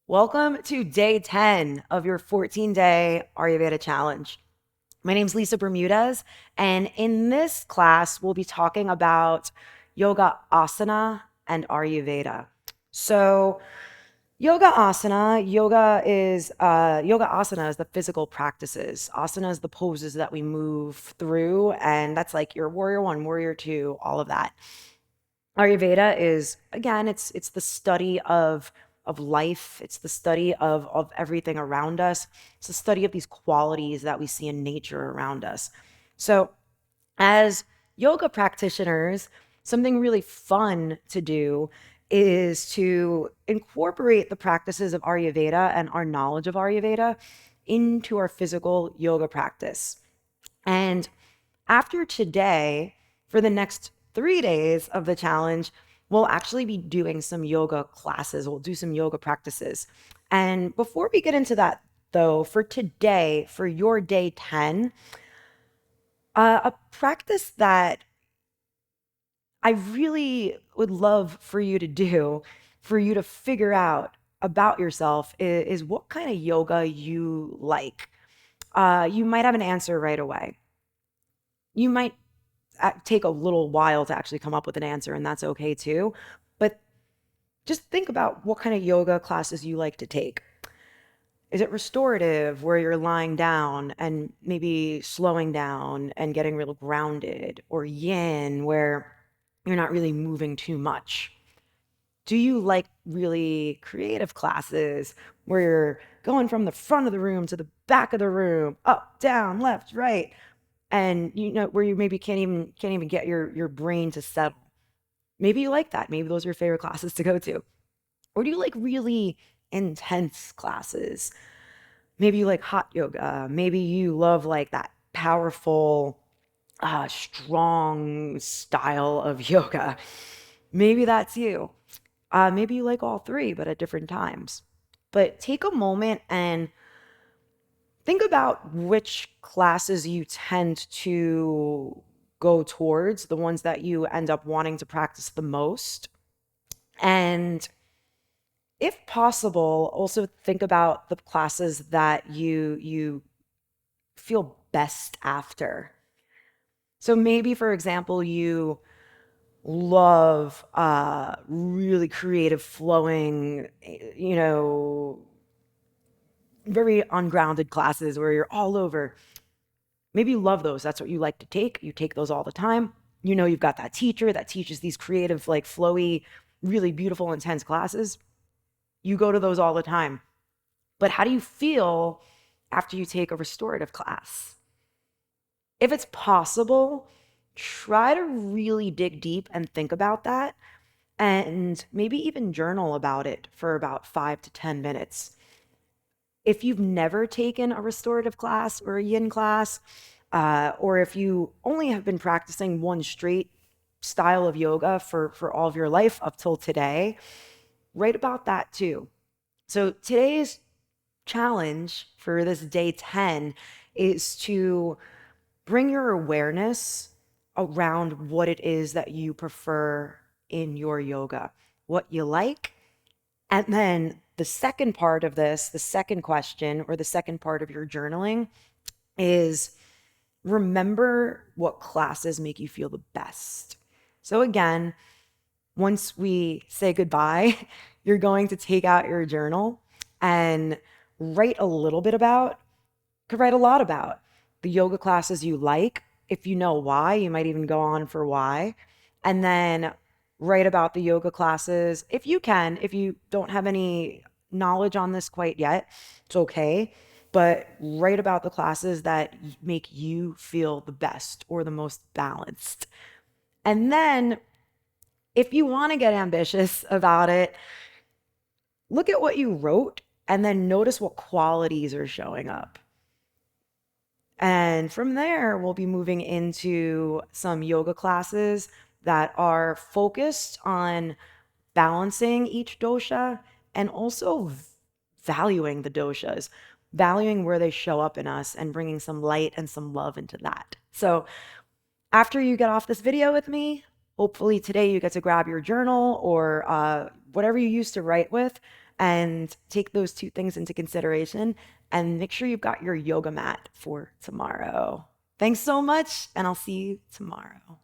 Welcome to day 10 of your 14-day Ayurveda challenge. My name's Lisa Bermudez, and in this class, we'll be talking about yoga asana and Ayurveda. So, yoga asana is the physical practices. Asana is the poses that we move through, and that's like your warrior one, warrior two, all of that. Ayurveda is again, it's the study of life. It's the study of everything around us. It's the study of these qualities that we see in nature around us. So, as yoga practitioners, something really fun to do is to incorporate the practices of Ayurveda and our knowledge of Ayurveda into our physical yoga practice. And after today, for the next 3 days of the challenge, we'll actually be doing some yoga classes. We'll do some yoga practices. And before we get into that, though, for today, for your day 10, a practice that I really would love for you to do, for you to figure out about yourself, is what kind of yoga you like. You might have an answer right away. You might take a little while to actually come up with an answer, and that's okay too. But just think about what kind of yoga classes you like to take. Is it restorative, where you're lying down and maybe slowing down and getting real grounded, or yin, where you're not really moving too much? Do you like really creative classes where you're going from the front of the room to the back of the room, up, down, left, right? And where you maybe can't even get your brain to settle. Maybe you like that. Maybe those are your favorite classes to go to. Or do you like really intense classes? Maybe you like hot yoga. Maybe you love like that powerful, strong style of yoga. Maybe that's you. Maybe you like all three, but at different times. But take a moment and think about which classes you tend to go towards, the ones that you end up wanting to practice the most. And if possible, also think about the classes that you feel best after. So maybe, for example, you love really creative, flowing, very ungrounded classes where you're all over. Maybe you love those. That's what you like to take. You take those all the time. You know, you've got that teacher that teaches these creative, like flowy, really beautiful, intense classes. You go to those all the time. But how do you feel after you take a restorative class? If it's possible, try to really dig deep and think about that, and maybe even journal about it for about 5 to 10 minutes. If you've never taken a restorative class or a yin class, or if you only have been practicing one straight style of yoga for all of your life up till today, write about that too. So today's challenge for this day 10 is to bring your awareness around what it is that you prefer in your yoga, what you like. And then the second part of this, the second question or the second part of your journaling is remember what classes make you feel the best. So again, once we say goodbye, you're going to take out your journal and write a little bit about, could write a lot about the yoga classes you like. If you know why, you might even go on for why. And then write about the yoga classes if you can. If you don't have any knowledge on this quite yet, it's okay. But write about the classes that make you feel the best or the most balanced. And then if you want to get ambitious about it, look at what you wrote and then notice what qualities are showing up. And from there, we'll be moving into some yoga classes that are focused on balancing each dosha and also valuing the doshas, valuing where they show up in us and bringing some light and some love into that. So after you get off this video with me, hopefully today you get to grab your journal or whatever you used to write with and take those two things into consideration and make sure you've got your yoga mat for tomorrow. Thanks so much, and I'll see you tomorrow.